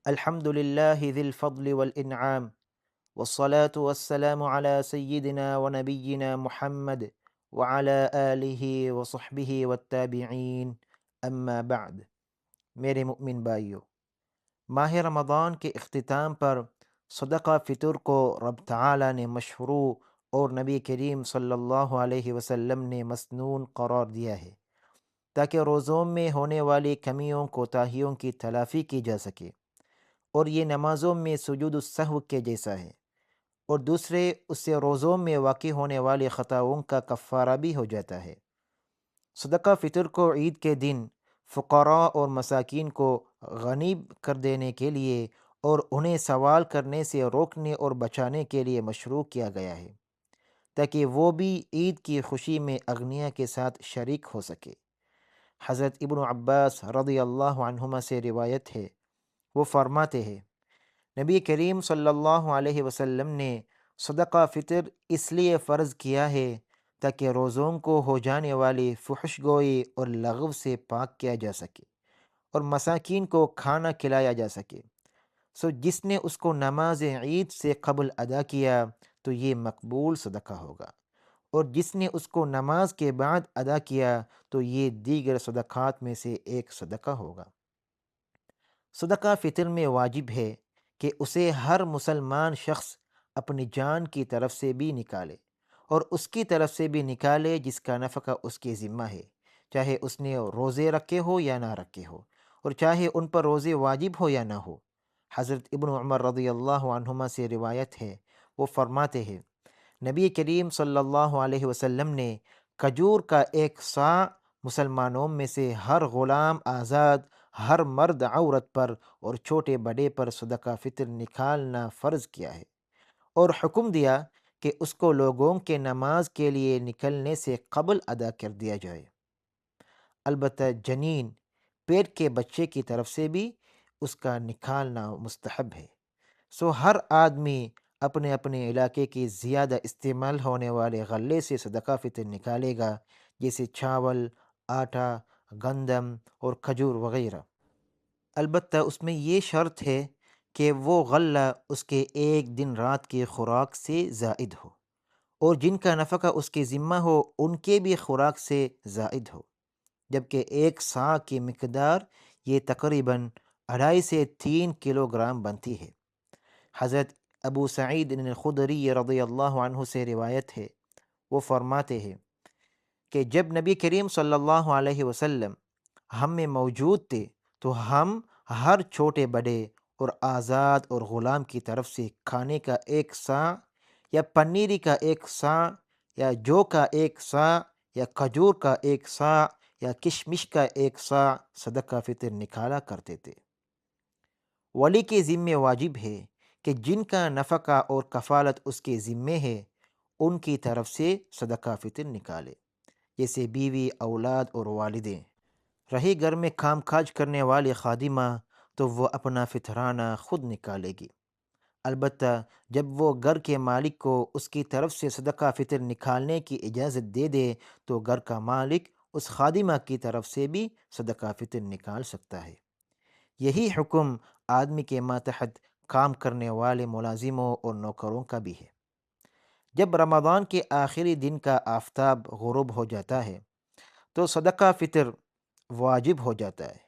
الحمد لله ذي الفضل والإنعام، والصلاة والسلام على سيدنا ونبينا محمد وعلى آلہ وصحبہ والتابعین، اما بعد۔ میرے مؤمن بھائیو، ماہ رمضان کے اختتام پر صدقہ فطر کو رب تعالی نے مشروع اور نبی کریم صلی اللہ علیہ وسلم نے مسنون قرار دیا ہے، تاکہ روزوں میں ہونے والی کمیوں کوتاہیوں کی تلافی کی جا سکے، اور یہ نمازوں میں سجود السہو کے جیسا ہے، اور دوسرے اس سے روزوں میں واقع ہونے والی خطاؤں کا کفارہ بھی ہو جاتا ہے۔ صدقہ فطر کو عید کے دن فقراء اور مساکین کو غنی کر دینے کے لیے اور انہیں سوال کرنے سے روکنے اور بچانے کے لیے مشروع کیا گیا ہے، تاکہ وہ بھی عید کی خوشی میں اغنیا کے ساتھ شریک ہو سکے۔ حضرت ابن عباس رضی اللہ عنہما سے روایت ہے، وہ فرماتے ہیں، نبی کریم صلی اللہ علیہ وسلم نے صدقہ فطر اس لیے فرض کیا ہے تاکہ روزوں کو ہو جانے والی فحش گوئی اور لغو سے پاک کیا جا سکے اور مساکین کو کھانا کھلایا جا سکے۔ سو جس نے اس کو نماز عید سے قبل ادا کیا تو یہ مقبول صدقہ ہوگا، اور جس نے اس کو نماز کے بعد ادا کیا تو یہ دیگر صدقات میں سے ایک صدقہ ہوگا۔ صدقہ فطر میں واجب ہے کہ اسے ہر مسلمان شخص اپنی جان کی طرف سے بھی نکالے اور اس کی طرف سے بھی نکالے جس کا نفقہ اس کے ذمہ ہے، چاہے اس نے روزے رکھے ہو یا نہ رکھے ہو، اور چاہے ان پر روزے واجب ہو یا نہ ہو۔ حضرت ابن عمر رضی اللہ عنہما سے روایت ہے، وہ فرماتے ہیں، نبی کریم صلی اللہ علیہ وسلم نے کھجور کا ایک صاع مسلمانوں میں سے ہر غلام آزاد، ہر مرد عورت پر اور چھوٹے بڑے پر صدقہ فطر نکالنا فرض کیا ہے، اور حکم دیا کہ اس کو لوگوں کے نماز کے لیے نکلنے سے قبل ادا کر دیا جائے۔ البتہ جنین، پیٹ کے بچے کی طرف سے بھی اس کا نکالنا مستحب ہے۔ سو ہر آدمی اپنے اپنے علاقے کی زیادہ استعمال ہونے والے غلے سے صدقہ فطر نکالے گا، جیسے چاول، آٹا، گندم اور کھجور وغیرہ۔ البتہ اس میں یہ شرط ہے کہ وہ غلہ اس کے ایک دن رات کی خوراک سے زائد ہو، اور جن کا نفقہ اس کے ذمہ ہو ان کے بھی خوراک سے زائد ہو، جبکہ ایک صاع کی مقدار یہ تقریباً 2.5 سے 3 کلو گرام بنتی ہے۔ حضرت ابو سعید الخدری رضی اللہ عنہ سے روایت ہے، وہ فرماتے ہیں کہ جب نبی کریم صلی اللہ علیہ وسلم ہم میں موجود تھے تو ہم ہر چھوٹے بڑے اور آزاد اور غلام کی طرف سے کھانے کا ایک صاع یا پنیری کا ایک صاع یا جو کا ایک صاع یا کھجور کا ایک صاع یا کشمش کا ایک صاع صدقہ فطر نکالا کرتے تھے۔ ولی کے ذمے واجب ہے کہ جن کا نفقہ اور کفالت اس کے ذمے ہے ان کی طرف سے صدقہ فطر نکالے، جیسے بیوی، اولاد اور والدین۔ رہی گھر میں کام کاج کرنے والی خادمہ تو وہ اپنا فطرانہ خود نکالے گی، البتہ جب وہ گھر کے مالک کو اس کی طرف سے صدقہ فطر نکالنے کی اجازت دے دے تو گھر کا مالک اس خادمہ کی طرف سے بھی صدقہ فطر نکال سکتا ہے۔ یہی حکم آدمی کے ماتحت کام کرنے والے ملازموں اور نوکروں کا بھی ہے۔ جب رمضان کے آخری دن کا آفتاب غروب ہو جاتا ہے تو صدقہ فطر واجب ہو جاتا ہے،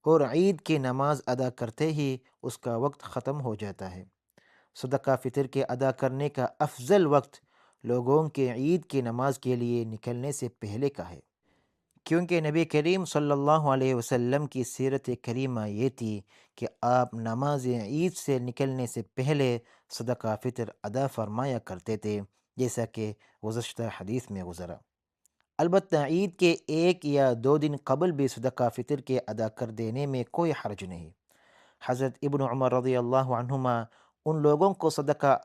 اور عید کی نماز ادا کرتے ہی اس کا وقت ختم ہو جاتا ہے۔ صدقہ فطر کے ادا کرنے کا افضل وقت لوگوں کے عید کی نماز کے لیے نکلنے سے پہلے کا ہے، کیونکہ نبی کریم صلی اللہ علیہ وسلم کی سیرت کریمہ یہ تھی کہ آپ نماز عید سے نکلنے سے پہلے صدقہ فطر ادا فرمایا کرتے تھے، جیسا کہ گزشتہ حدیث میں گزرا۔ البتہ عید کے 1 یا 2 دن قبل بھی صدقہ فطر کے ادا کر دینے میں کوئی حرج نہیں۔ حضرت ابن عمر رضی اللہ عنہما ان لوگوں کو صدقہ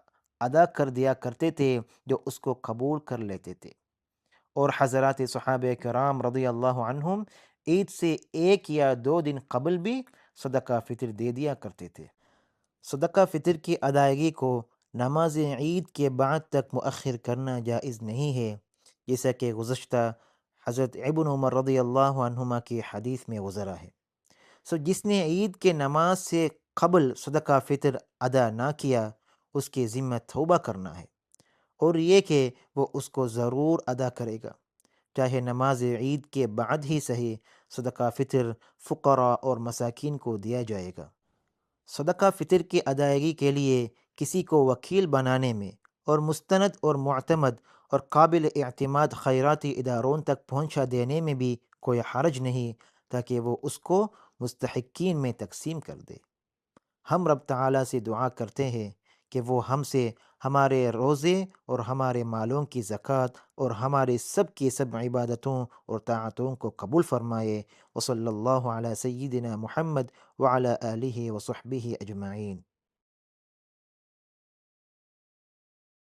ادا کر دیا کرتے تھے جو اس کو قبول کر لیتے تھے، اور حضرات صحابہ کرام رضی اللہ عنہم عید سے 1 یا 2 دن قبل بھی صدقہ فطر دے دیا کرتے تھے۔ صدقہ فطر کی ادائیگی کو نماز عید کے بعد تک مؤخر کرنا جائز نہیں ہے، جیسا کہ گزشتہ حضرت ابن عمر رضی اللہ عنہما کی حدیث میں گزرا ہے۔ جس نے عید کے نماز سے قبل صدقہ فطر ادا نہ کیا اس کے ذمہ توبہ کرنا ہے، اور یہ کہ وہ اس کو ضرور ادا کرے گا، چاہے نماز عید کے بعد ہی صحیح۔ صدقہ فطر فقراء اور مساکین کو دیا جائے گا۔ صدقہ فطر کی ادائیگی کے لیے کسی کو وکیل بنانے میں اور مستند اور معتمد اور قابل اعتماد خیراتی اداروں تک پہنچا دینے میں بھی کوئی حرج نہیں، تاکہ وہ اس کو مستحقین میں تقسیم کر دے۔ ہم رب تعالیٰ سے دعا کرتے ہیں کہ وہ ہم سے ہمارے روزے اور ہمارے مالوں کی زکوٰۃ اور ہمارے سب کی سب عبادتوں اور طاعتوں کو قبول فرمائے۔ وصلی اللہ علی سیدنا محمد وعلی آلہ وصحبہ اجمعین۔